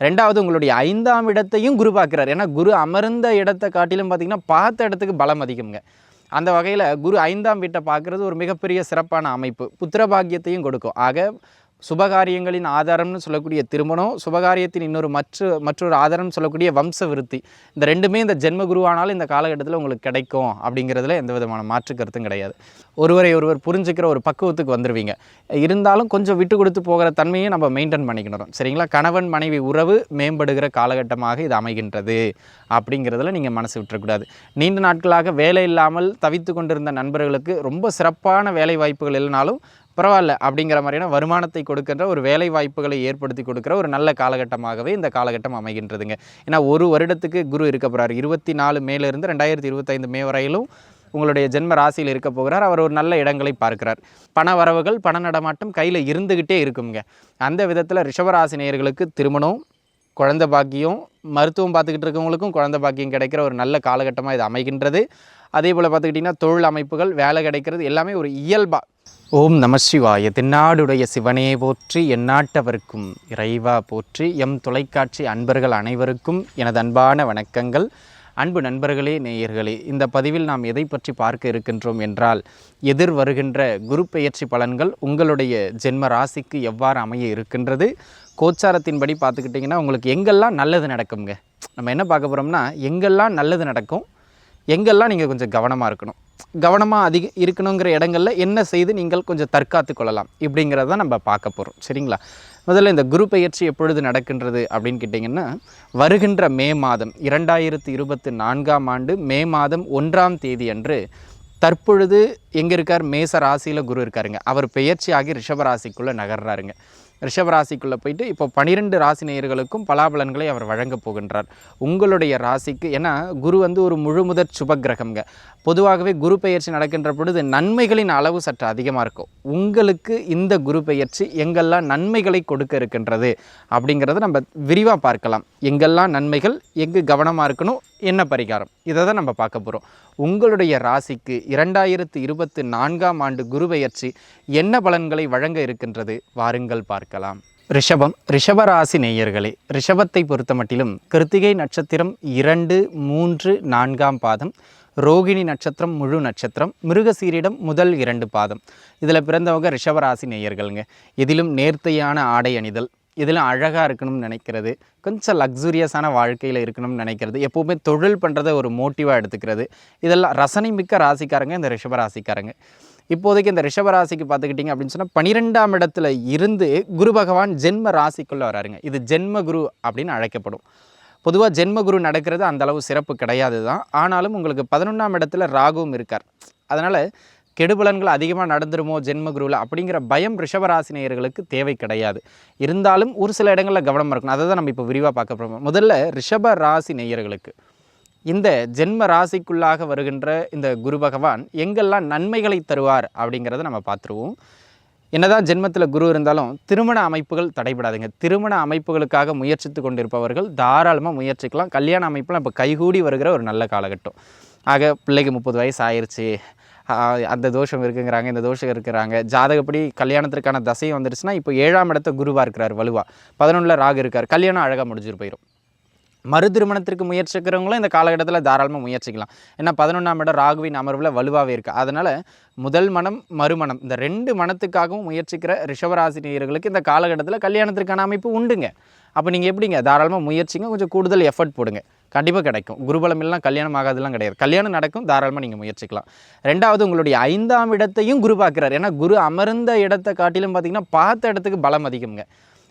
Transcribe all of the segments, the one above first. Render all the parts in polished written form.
ரெண்டாவது உங்களுடைய 5ஆம் இடத்தையும் குரு பார்க்குறார். ஏன்னா குரு அமர்ந்த இடத்தை காட்டிலும் பார்த்திங்கன்னா பார்த்த இடத்துக்கு பலம் அதிகம்ங்க. அந்த வகையில் குரு 5ஆம் வீட்டை பார்க்குறது ஒரு மிகப்பெரிய சிறப்பான அமைப்பு. புத்திரபாகியத்தையும் கொடுக்கும். ஆக சுபகாரியங்களின் ஆதாரம்னு சொல்லக்கூடிய திருமணம், சுபகாரியத்தின் மற்றொரு ஆதாரம்னு சொல்லக்கூடிய வம்ச விருத்தி, இந்த ரெண்டுமே இந்த ஜென்ம குருவானாலும் இந்த காலகட்டத்தில் உங்களுக்கு கிடைக்கும் அப்படிங்கிறதுல எந்த விதமான மாற்று கருத்தும் கிடையாது. ஒருவரை ஒருவர் புரிஞ்சுக்கிற ஒரு பக்குவத்துக்கு வந்துடுவீங்க. இருந்தாலும் கொஞ்சம் விட்டு கொடுத்து போகிற தன்மையை நம்ம மெயின்டைன் பண்ணிக்கணும். சரிங்களா? கணவன் மனைவி உறவு மேம்படுகிற காலகட்டமாக இது அமைகின்றது அப்படிங்கிறதுல நீங்கள் மனசு விட்டுறக்கூடாது. நீண்ட நாட்களாக வேலை இல்லாமல் தவித்து கொண்டிருந்த நண்பர்களுக்கு ரொம்ப சிறப்பான வேலை வாய்ப்புகள் இல்லைனாலும் பரவாயில்ல அப்படிங்கிற மாதிரியான வருமானத்தை கொடுக்கின்ற ஒரு வேலை வாய்ப்புகளை ஏற்படுத்தி கொடுக்குற ஒரு நல்ல காலகட்டமாகவே இந்த காலகட்டம் அமைகின்றதுங்க. ஏன்னா ஒரு வருடத்துக்கு குரு இருக்க போகிறார். 24 மேலிருந்து 2025 மே வரையிலும் உங்களுடைய ஜென்ம ராசியில் இருக்க போகிறார். அவர் ஒரு நல்ல இடங்களை பார்க்கிறார். பண வரவுகள், பண நடமாட்டம் கையில் இருந்துக்கிட்டே இருக்குங்க. அந்த விதத்தில் ரிஷபராசி நேயர்களுக்கு திருமணம், குழந்தை பாக்கியம், மருத்துவம் பார்த்துக்கிட்டு இருக்கவங்களுக்கும் குழந்தை பாக்கியம் கிடைக்கிற ஒரு நல்ல காலகட்டமாக இது அமைகின்றது. அதே போல் பார்த்துக்கிட்டிங்கன்னா தொழில் அமைப்புகள், வேலை கிடைக்கிறது எல்லாமே ஒரு இயல்பாக. ஓம் நம சிவாய. தென்னாடுடைய சிவனே போற்றி, எந்நாட்டவர்க்கும் இறைவா போற்றி. எம் தொலைக்காட்சி அன்பர்கள் அனைவருக்கும் எனது அன்பான வணக்கங்கள். அன்பு நண்பர்களே, நேயர்களே, இந்த பதிவில் நாம் எதை பற்றி பார்க்க இருக்கின்றோம் என்றால், எதிர் வருகின்ற குரு பெயர்ச்சி பலன்கள் உங்களுடைய ஜென்ம ராசிக்கு எவ்வாறு அமைய இருக்கின்றது. கோச்சாரத்தின்படி பார்த்துக்கிட்டிங்கன்னா உங்களுக்கு எங்கெல்லாம் நல்லது நடக்குங்க. நம்ம என்ன பார்க்க போகிறோம்னா, எங்கெல்லாம் நல்லது நடக்கும், எங்கெல்லாம் நீங்கள் கொஞ்சம் கவனமாக இருக்கணும், கவனமாக இருக்கணுங்கிற இடங்களில் என்ன செய்து நீங்கள் கொஞ்சம் தற்காத்து கொள்ளலாம் இப்படிங்கிறத நம்ம பார்க்க போகிறோம். சரிங்களா? முதல்ல இந்த குரு பெயர்ச்சி எப்பொழுது நடக்கின்றது அப்படின்னு கேட்டிங்கன்னா, வருகின்ற மே மாதம் 2024ஆம் ஆண்டு மே மாதம் 1ஆம் தேதி அன்று தற்பொழுது எங்கே இருக்கார்? மேச ராசியில் குரு இருக்காருங்க. அவர் பெயர்ச்சி ஆகி ரிஷபராசிக்குள்ளே நகர்றாருங்க. ரிஷபராசிக்குள்ளே போயிட்டு இப்போ 12 ராசி நேயர்களுக்கும் பலாபலன்களை அவர் வழங்கப் போகின்றார். உங்களுடைய ராசிக்கு, ஏன்னா குரு ஒரு முழுமுதற் சுபகிரகம்ங்க. பொதுவாகவே குரு பெயர்ச்சி நடக்கின்ற பொழுது நன்மைகளின் அளவு சற்று அதிகமாக இருக்கும். உங்களுக்கு இந்த குரு பெயர்ச்சி எங்கெல்லாம் நன்மைகளை கொடுக்க இருக்கின்றது அப்படிங்கிறத நம்ம விரிவாக பார்க்கலாம். எங்கெல்லாம் நன்மைகள், எங்கு கவனமாக இருக்கணும், என்ன பரிகாரம், இதை தான் நம்ம பார்க்க போகிறோம். உங்களுடைய ராசிக்கு 2024ஆம் ஆண்டு குரு பெயர்ச்சி என்ன பலன்களை வழங்க இருக்கின்றது, வாருங்கள் பார்க்கலாம். ரிஷபம், ரிஷபராசி நேயர்களே, ரிஷபத்தை பொறுத்த மட்டிலும் கிருத்திகை நட்சத்திரம் 2, 3, 4ஆம் பாதம், ரோகிணி நட்சத்திரம் முழு நட்சத்திரம், மிருகசீரிடம் முதல் 2 பாதம், இதில் பிறந்தவங்க ரிஷபராசி நேயர்களுங்க. இதிலும் நேர்த்தையான ஆடை அணிதல், இதில் அழகாக இருக்கணும்னு நினைக்கிறது, கொஞ்சம் லக்ஸூரியஸான வாழ்க்கையில் இருக்கணும்னு நினைக்கிறது, எப்போவுமே தொழில் பண்ணுறதை ஒரு மோட்டிவாக எடுத்துக்கிறது, இதெல்லாம் ரசனை மிக்க ராசிக்காரங்க இந்த ரிஷபராசிக்காரங்க. இப்போதைக்கு இந்த ரிஷபராசிக்கு பார்த்துக்கிட்டிங்க அப்படின்னு சொன்னால் 12ஆம் இடத்துல இருந்து குரு பகவான் ஜென்ம ராசிக்குள்ளே வராருங்க. இது ஜென்ம குரு அப்படின்னு அழைக்கப்படும். பொதுவாக ஜென்ம குரு நடக்கிறது அந்தளவு சிறப்பு கிடையாது தான். ஆனாலும் உங்களுக்கு 11ஆம் இடத்துல ராகுவும் இருக்கார். அதனால் கெடுபலன்கள் அதிகமாக நடந்துருமோ ஜென்மகுருவில் அப்படிங்கிற பயம் ரிஷபராசி நேயர்களுக்கு தேவை கிடையாது. இருந்தாலும் ஒரு சில இடங்களில் கவனமாக இருக்கணும். அதை தான் நம்ம இப்போ விரிவாக பார்க்க போகிறோம். முதல்ல ரிஷப ராசி நேயர்களுக்கு இந்த ஜென்ம ராசிக்குள்ளாக வருகின்ற இந்த குரு பகவான் எங்கெல்லாம் நன்மைகளை தருவார் அப்படிங்கிறத நம்ம பார்த்துருவோம். என்னதான் ஜென்மத்தில் குரு இருந்தாலும் திருமண அமைப்புகள் தடைபடாதுங்க. திருமண அமைப்புகளுக்காக முயற்சித்து கொண்டிருப்பவர்கள் தாராளமாக முயற்சிக்கலாம். கல்யாண அமைப்புலாம் இப்போ கைகூடி வருகிற ஒரு நல்ல காலகட்டம். ஆக பிள்ளைக்கு 30 வயசு ஆயிடுச்சு, அந்த தோஷம் இருக்குங்கிறாங்க, இந்த தோஷம் இருக்கிறாங்க, ஜாதகப்படி கல்யாணத்திற்கான தசையும் வந்துருச்சுன்னா இப்போ 7ஆம் இடத்த குருவாக இருக்கிறார் வலுவா, 11ல் ராகு இருக்கார், கல்யாணம் அழகாக முடிஞ்சிட்டு போயிடும். மறு திருமணத்திற்கு முயற்சிக்கிறவங்களும் இந்த காலகட்டத்தில் தாராளமாக முயற்சிக்கலாம். ஏன்னா 11ஆம் இடம் ராகுவின் அமர்வில் வலுவாகவே இருக்குது. அதனால் முதல் மனம் மறுமணம் இந்த 2 மனத்துக்காகவும் முயற்சிக்கிற ரிஷபராசி நேயர்களுக்கு இந்த காலகட்டத்தில் கல்யாணத்திற்கான அமைப்பு உண்டுங்க. அப்போ நீங்கள் எப்படிங்க, தாராளமாக முயற்சிங்க, கொஞ்சம் கூடுதல் எஃபர்ட் போடுங்க, கண்டிப்பாக கிடைக்கும். குருபலம் எல்லாம் கல்யாணம் ஆகாதெல்லாம் கிடையாது, கல்யாணம் நடக்கும், தாராளமாக நீங்கள் முயற்சிக்கலாம். ரெண்டாவது உங்களுடைய 5ஆம் இடத்தையும் குரு பார்க்குறாரு. ஏன்னா குரு அமர்ந்த இடத்தை காட்டிலும் பார்த்திங்கன்னா பார்த்த இடத்துக்கு பலம் அதிகம்ங்க.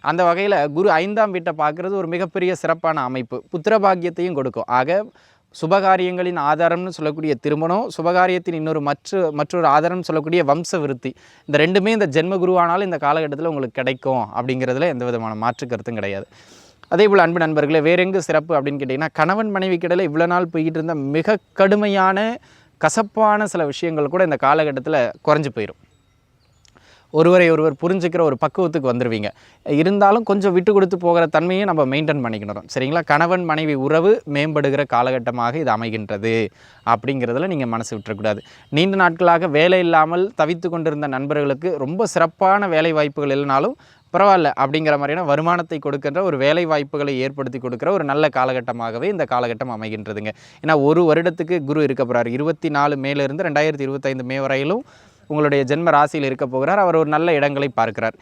அந்த வகையில் குரு 5ஆம் வீட்டை பார்க்குறது ஒரு மிகப்பெரிய சிறப்பான அமைப்பு. புத்திரபாகியத்தையும் கொடுக்கும். ஆக சுபகாரியங்களின் ஆதாரம்னு சொல்லக்கூடிய திருமணம், சுபகாரியத்தின் மற்றொரு ஆதாரம்னு சொல்லக்கூடிய வம்ச விருத்தி, இந்த ரெண்டுமே இந்த ஜென்ம குருவானாலும் இந்த காலகட்டத்தில் உங்களுக்கு கிடைக்கும் அப்படிங்கிறதுல எந்த விதமான மாற்று கருத்தும் கிடையாது. அதே போல் அன்பு நண்பர்களே, வேற எங்கு சிறப்பு அப்படின்னு கேட்டிங்கன்னா, கணவன் மனைவிக்கிடையில் இவ்வளோ நாள் போய்கிட்டு இருந்த மிக கடுமையான கசப்பான சில விஷயங்கள் கூட இந்த காலகட்டத்தில் குறைஞ்சி போயிடும். ஒருவரை ஒருவர் புரிஞ்சுக்கிற ஒரு பக்குவத்துக்கு வந்துடுவீங்க. இருந்தாலும் கொஞ்சம் விட்டு கொடுத்து போகிற தன்மையை நம்ம மெயின்டைன் பண்ணிக்கணும். சரிங்களா? கணவன் மனைவி உறவு மேம்படுகிற காலகட்டமாக இது அமைகின்றது அப்படிங்கிறதுல நீங்கள் மனசு விட்டுறக்கூடாது. நீண்ட நாட்களாக வேலை இல்லாமல் தவித்து கொண்டிருந்த நண்பர்களுக்கு ரொம்ப சிறப்பான வேலை வாய்ப்புகள் இல்லைனாலும் பரவாயில்ல அப்படிங்கிற மாதிரியான வருமானத்தை கொடுக்கின்ற ஒரு வேலை வாய்ப்புகளை ஏற்படுத்தி கொடுக்குற ஒரு நல்ல காலகட்டமாகவே இந்த காலகட்டம் அமைகின்றதுங்க. ஏன்னா ஒரு வருடத்துக்கு குரு இருக்க போகிறார். 24 மேலிருந்து 2025 மே வரையிலும் உங்களுடைய ஜென்ம ராசியில் இருக்க போகிறார். அவர் ஒரு நல்ல இடங்களை பார்க்கிறார்.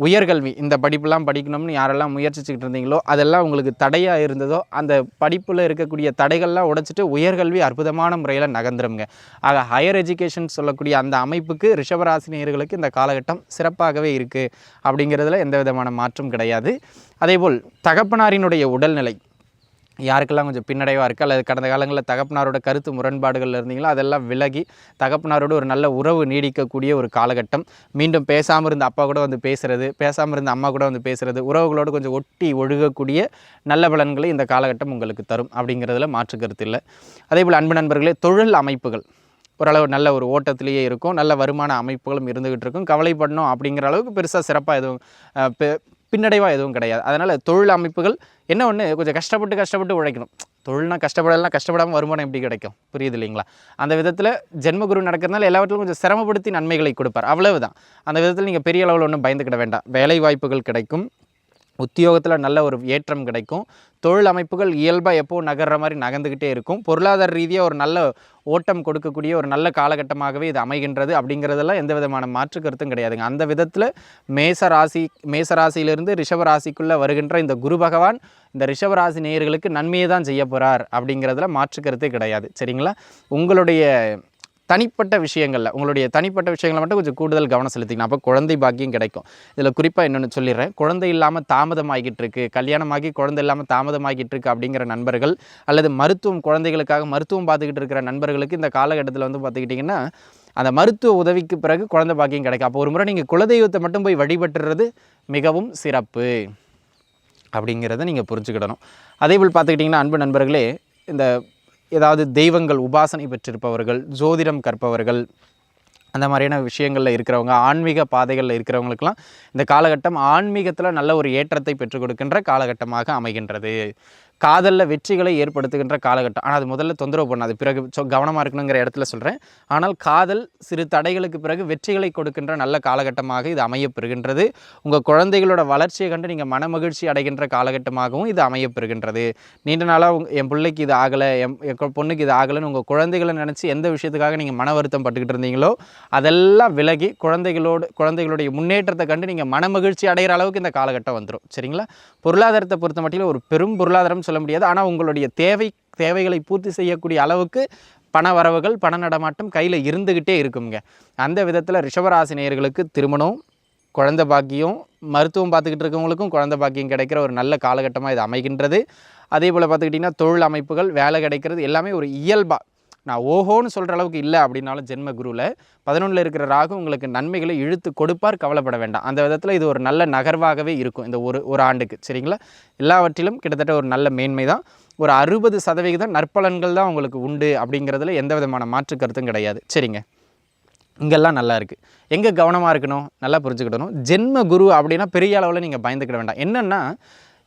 உயர்கல்வி, இந்த படிப்புலாம் படிக்கணும்னு யாரெல்லாம் முயற்சிச்சுக்கிட்டு இருந்தீங்களோ அதெல்லாம் உங்களுக்கு தடையாக இருந்ததோ அந்த படிப்பில் இருக்கக்கூடிய தடைகள்லாம் உடைச்சிட்டு உயர்கல்வி அற்புதமான முறையில் நகர்ந்துருங்க. ஆக ஹையர் எஜுகேஷன் சொல்லக்கூடிய அந்த அமைப்புக்கு ரிஷபராசினியர்களுக்கு இந்த காலகட்டம் சிறப்பாகவே இருக்குது அப்படிங்கிறதுல எந்த விதமான மாற்றம் கிடையாது. அதேபோல் தகப்பனாரினுடைய உடல்நிலை யாருக்கெல்லாம் கொஞ்சம் பின்னடைவாக இருக்குது அல்லது கடந்த காலங்களில் தகப்பனாரோட கருத்து முரண்பாடுகள் இருந்தீங்களோ அதெல்லாம் விலகி தகப்பனாரோட ஒரு நல்ல உறவு நீடிக்கக்கூடிய ஒரு காலகட்டம். மீண்டும் பேசாமல் இருந்த அப்பா கூட வந்து பேசுகிறது, பேசாமல் இருந்த அம்மா கூட வந்து பேசுகிறது, உறவுகளோடு கொஞ்சம் ஒட்டி ஒழுகக்கூடிய நல்ல பலன்களை இந்த காலகட்டம் உங்களுக்கு தரும் அப்படிங்கிறதுல மாற்று கருத்து இல்லை. அதேபோல் அன்பு நண்பர்களே, தொழில் அமைப்புகள் ஓரளவு நல்ல ஒரு ஓட்டத்திலேயே இருக்கும், நல்ல வருமான அமைப்புகளும் இருந்துகிட்டு இருக்கும். கவலைப்படணும் அப்படிங்கிற அளவுக்கு பெருசாக சிறப்பாக எதுவும் பின்னடைவாக எதுவும் கிடையாது. அதனால் தொழில் அமைப்புகள் என்ன ஒன்று, கொஞ்சம் கஷ்டப்பட்டு உழைக்கணும். தொழில்னா கஷ்டப்படாமல் வருமானம் எப்படி கிடைக்கும், புரியுது இல்லைங்களா? அந்த விதத்தில் ஜென்மகுரு நடக்கிறதுனால எல்லாவற்றிலும் கொஞ்சம் சிரமப்படுத்தி நன்மைகளை கொடுப்பார், அவ்வளவுதான். அந்த விதத்தில் நீங்கள் பெரிய அளவில் ஒன்றும் பயந்துக்கிட வேண்டாம். வேலை வாய்ப்புகள் கிடைக்கும், உத்தியோகத்தில் நல்ல ஒரு ஏற்றம் கிடைக்கும், தொழில் அமைப்புகள் இயல்பாக எப்போ நகர்ற மாதிரி நகர்ந்துக்கிட்டே இருக்கும். பொருளாதார ரீதியாக ஒரு நல்ல ஓட்டம் கொடுக்கக்கூடிய ஒரு நல்ல காலகட்டமாகவே இது அமைகின்றது அப்படிங்கிறதெல்லாம் எந்த விதமான மாற்று கருத்தும் கிடையாதுங்க. அந்த விதத்தில் மேசராசியிலிருந்து ரிஷபராசிக்குள்ளே வருகின்ற இந்த குரு பகவான் இந்த ரிஷபராசி நேயர்களுக்கு நன்மையை தான் செய்ய போகிறார் அப்படிங்கிறதுல மாற்று கருத்தே கிடையாது. சரிங்களா? உங்களுடைய தனிப்பட்ட விஷயங்களில் மட்டும் கொஞ்சம் கூடுதல் கவனம் செலுத்திக்கணும். அப்போ குழந்தை பாக்கியம் கிடைக்கும். இதில் குறிப்பாக என்னென்னு சொல்லிடுறேன், குழந்தை இல்லாமல் தாமதமாகிட்டு இருக்கு, கல்யாணமாகி குழந்தை இல்லாமல் தாமதமாகிட்டு இருக்கு அப்படிங்கிற நண்பர்கள் அல்லது குழந்தைகளுக்காக மருத்துவம் பார்த்துக்கிட்டு இருக்கிற நண்பர்களுக்கு இந்த காலகட்டத்தில் வந்து பார்த்துக்கிட்டிங்கன்னா அந்த மருத்துவ உதவிக்கு பிறகு குழந்தை பாக்கியம் கிடைக்கும். அப்போ ஒரு முறை நீங்கள் குலதெய்வத்தை மட்டும் போய் வழிபட்டுறது மிகவும் சிறப்பு அப்படிங்கிறத நீங்கள் புரிஞ்சுக்கிடணும். அதேபோல் பார்த்துக்கிட்டிங்கன்னா அன்பு நண்பர்களே, இந்த ஏதாவது தெய்வங்கள் உபாசனை பெற்றிருப்பவர்கள், ஜோதிடம் கற்பவர்கள், அந்த மாதிரியான விஷயங்களில் இருக்கிறவங்க, ஆன்மீக பாதைகளில் இருக்கிறவங்களுக்கெல்லாம் இந்த காலகட்டம் ஆன்மீகத்தில் நல்ல ஒரு ஏற்றத்தை பெற்றுக் கொடுக்கின்ற காலகட்டமாக அமைகின்றது. காதலில் வெற்றிகளை ஏற்படுத்துகின்ற காலகட்டம். ஆனால் அது முதல்ல தொந்தரவு பண்ணாது, பிறகு கவனமாக இருக்கணுங்கிற இடத்துல சொல்கிறேன். ஆனால் காதல் சிறு தடைகளுக்கு பிறகு வெற்றிகளை கொடுக்கின்ற நல்ல காலகட்டமாக இது அமையப்பெறுகின்றது. உங்கள் குழந்தைகளோட வளர்ச்சியை கண்டு நீங்கள் மனமகிழ்ச்சி அடைகின்ற காலகட்டமாகவும் இது அமையப்பெறுகின்றது. நீண்ட நாளாக என் பிள்ளைக்கு இது ஆகலை, என் பொண்ணுக்கு இது ஆகலைன்னு உங்கள் குழந்தைகளை நினச்சி எந்த விஷயத்துக்காக நீங்கள் மன வருத்தம் பட்டுக்கிட்டு இருந்தீங்களோ அதெல்லாம் விலகி குழந்தைகளுடைய முன்னேற்றத்தை கண்டு நீங்கள் மனமகிழ்ச்சி அடைகிற அளவுக்கு இந்த காலகட்டம் வந்துடும். சரிங்களா? பொருளாதாரத்தை பொறுத்த மட்டில் ஒரு பெரும் பொருளாதாரம் சொல்ல முடியாது, ஆனால் உங்களுடைய தேவைகளை பூர்த்தி செய்யக்கூடிய அளவுக்கு பண வரவுகள், பண நடமாட்டம் கையில் இருந்துக்கிட்டே இருக்குங்க. அந்த விதத்தில் ரிஷபராசி நேயர்களுக்கு திருமணம், குழந்தை பாக்கியம், மருத்துவம் பார்த்துக்கிட்டு இருக்கவங்களுக்கும் குழந்தை பாக்கியம் கிடைக்கிற ஒரு நல்ல காலகட்டமாக இது அமைகின்றது. அதே போல் பார்த்துக்கிட்டிங்கன்னா தொழில் அமைப்புகள், வேலை கிடைக்கிறது எல்லாமே ஒரு இயல்பாக, நான் ஓஹோன்னு சொல்கிற அளவுக்கு இல்லை அப்படின்னாலும் ஜென்ம குருவில் 11 இருக்கிற ராகு உங்களுக்கு நன்மைகளை இழுத்து கொடுப்பார், கவலைப்பட வேண்டாம். அந்த விதத்தில் இது ஒரு நல்ல நகர்வாகவே இருக்கும் இந்த ஒரு ஆண்டுக்கு. சரிங்களா? எல்லாவற்றிலும் கிட்டத்தட்ட ஒரு நல்ல மேன்மை தான். ஒரு 60% நற்பலன்கள் தான் உங்களுக்கு உண்டு அப்படிங்கிறதுல எந்த விதமான மாற்று கருத்தும் கிடையாது. சரிங்க, இங்கெல்லாம் நல்லா இருக்குது. எங்கே கவனமாக இருக்கணும், நல்லா புரிஞ்சுக்கிடணும். ஜென்ம குரு அப்படின்னா பெரிய அளவில் நீங்கள் பயந்துக்கிட வேண்டாம். என்னென்னா,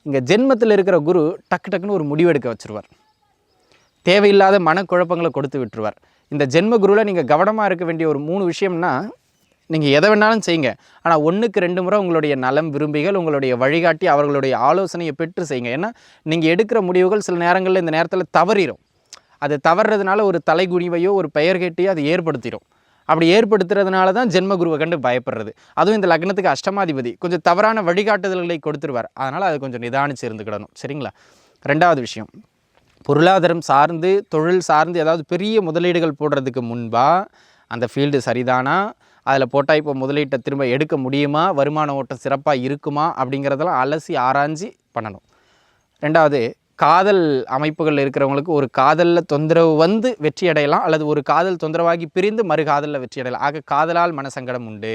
இங்கே ஜென்மத்தில் இருக்கிற குரு டக்குன்னு ஒரு முடிவெடுக்க வச்சுருவார், தேவையில்லாத மனக்குழப்பங்களை கொடுத்து விட்டுருவார். இந்த ஜென்ம குருவில் நீங்கள் கவனமாக இருக்க வேண்டிய ஒரு 3 விஷயம்னா, நீங்கள் எதை வேணாலும் செய்யுங்க, ஆனால் 1க்கு 2 முறை உங்களுடைய நலம் விரும்பிகள், உங்களுடைய வழிகாட்டி, அவர்களுடைய ஆலோசனையை பெற்று செய்யுங்க. ஏன்னா நீங்கள் எடுக்கிற முடிவுகள் சில நேரங்களில் இந்த நேரத்தில் தவறிடும். அது தவறுறதுனால ஒரு தலைகுனிவையோ ஒரு பெயர் கேட்டையோ அது ஏற்படுத்திடும். அப்படி ஏற்படுத்துறதுனால தான் ஜென்ம குருவை கண்டு பயப்படுறது. அதுவும் இந்த லக்னத்துக்கு அஷ்டமாதிபதி கொஞ்சம் தவறான வழிகாட்டுதல்களை கொடுத்துருவார். அதனால் அது கொஞ்சம் நிதானிச்சு இருந்துக்கிடணும். சரிங்களா? 2வது விஷயம், பொருளாதாரம் சார்ந்து, தொழில் சார்ந்து ஏதாவது பெரிய முதலீடுகள் போடுறதுக்கு முன்பாக அந்த ஃபீல்டு சரிதானா, அதில் போட்டால் இப்போ முதலீட்டை திரும்ப எடுக்க முடியுமா, வருமான ஓட்டம் சிறப்பாக இருக்குமா அப்படிங்கிறதெல்லாம் அலசி ஆராய்ச்சி பண்ணணும். 2வது, காதல் அமைப்புகள் இருக்கிறவங்களுக்கு ஒரு காதலில் தொந்தரவு வந்து வெற்றி அடையலாம், அல்லது ஒரு காதல் தொந்தரவாகி பிரிந்து மறுகாதலில் வெற்றி அடையலாம். ஆக காதலால் மனசங்கடம் உண்டு.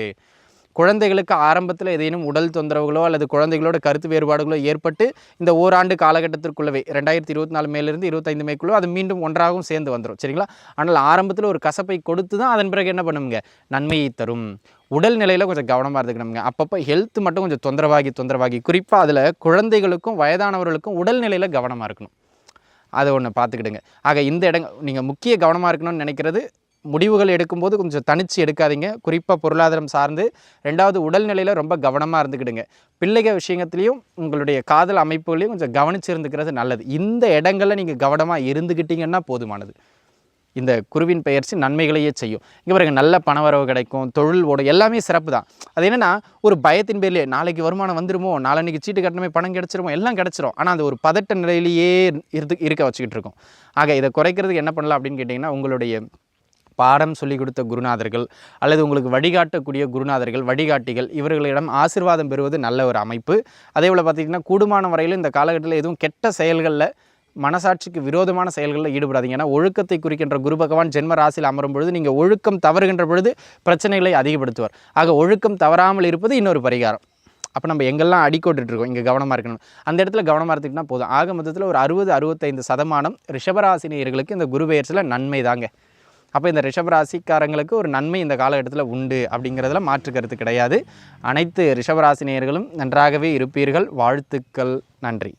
குழந்தைகளுக்கு ஆரம்பத்தில் ஏதேனும் உடல் தொந்தரவுகளோ அல்லது குழந்தைகளோட கருத்து வேறுபாடுகளோ ஏற்பட்டு இந்த ஓராண்டு காலகட்டத்திற்குள்ளவே 2024 மேலிருந்து 25 மேக்குள்ளோ அது மீண்டும் ஒன்றாகவும் சேர்ந்து வந்துடும். சரிங்களா? ஆனால் ஆரம்பத்தில் ஒரு கசப்பை கொடுத்து தான் அதன் பிறகு என்ன பண்ணுங்க, நன்மையை தரும். உடல்நிலையில் கொஞ்சம் கவனமாக இருந்துக்கணுங்க. அப்பப்போ ஹெல்த் மட்டும் கொஞ்சம் தொந்தரவாகி குறிப்பாக அதில் குழந்தைகளுக்கும் வயதானவர்களுக்கும் உடல்நிலையில் கவனமாக இருக்கணும். அதை ஒன்று பார்த்துக்கிடுங்க. ஆக இந்த நீங்கள் முக்கிய கவனமாக இருக்கணும்னு நினைக்கிறது முடிவுகள் எடுக்கும்போது கொஞ்சம் தனிச்சு எடுக்காதீங்க. குறிப்பாக பொருளாதாரம் சார்ந்து. 2வது உடல்நிலையில் ரொம்ப கவனமாக இருந்துக்கிடுங்க. பிள்ளைகள் விஷயத்துலையும் உங்களுடைய காதல் அமைப்புகளையும் கொஞ்சம் கவனிச்சு இருந்துக்கிறது நல்லது. இந்த இடங்களில் நீங்கள் கவனமாக இருந்துக்கிட்டீங்கன்னா போதுமானது. இந்த குருவின் பெயர்ச்சி நன்மைகளையே செய்யும். இங்கே பாருங்க, நல்ல பணவரவு கிடைக்கும், தொழில் ஓடும், எல்லாமே சிறப்பு தான். அது என்னென்னா, ஒரு பயத்தின் பேர்லேயே நாளைக்கு வருமானம் வந்துருமோ, நாளைக்கு சீட்டு கட்டணமே பணம் கிடச்சிருமோ, எல்லாம் கிடச்சிரும். ஆனால் அந்த ஒரு பதட்ட நிலையிலேயே இருக்க வச்சுக்கிட்டு இருக்கும். ஆக இதை குறைக்கிறதுக்கு என்ன பண்ணலாம் அப்படின்னு கேட்டிங்கன்னா, உங்களுடைய பாடம் சொல்லிக் கொடுத்த குருநாதர்கள் அல்லது உங்களுக்கு வழிகாட்டக்கூடிய குருநாதர்கள், வழிகாட்டிகள், இவர்களிடம் ஆசீர்வாதம் பெறுவது நல்ல ஒரு அமைப்பு. அதே போல் பார்த்திங்கன்னா, கூடுமான வரையிலும் இந்த காலகட்டத்தில் எதுவும் கெட்ட செயல்களில், மனசாட்சிக்கு விரோதமான செயல்களில் ஈடுபடாதீங்க. ஏன்னா ஒழுக்கத்தை குறிக்கின்ற குரு பகவான் ஜென்ம ராசியில் அமரும் பொழுது நீங்கள் ஒழுக்கம் தவறுகின்ற பொழுது பிரச்சனைகளை அதிகப்படுத்துவார். ஆக ஒழுக்கம் தவறாமல் இருப்பது இன்னொரு பரிகாரம். அப்போ நம்ம எங்கெல்லாம் அடிக்கோட்டுருக்கோம், இங்கே கவனமாக இருக்கணும், அந்த இடத்துல கவனமாக இருந்துக்கிட்டால் போதும். ஆக மொத்தத்தில் ஒரு 60-65% ரிஷபராசினியர்களுக்கு இந்த குரு பெயர்ச்சியில் நன்மை தாங்க. அப்போ இந்த ரிஷபராசிக்காரங்களுக்கு ஒரு நன்மை இந்த காலகட்டத்தில் உண்டு அப்படிங்கிறதுல மாற்று கருத்து கிடையாது. அனைத்து ரிஷபராசினியர்களும் நன்றாகவே இருப்பீர்கள். வாழ்த்துக்கள். நன்றி.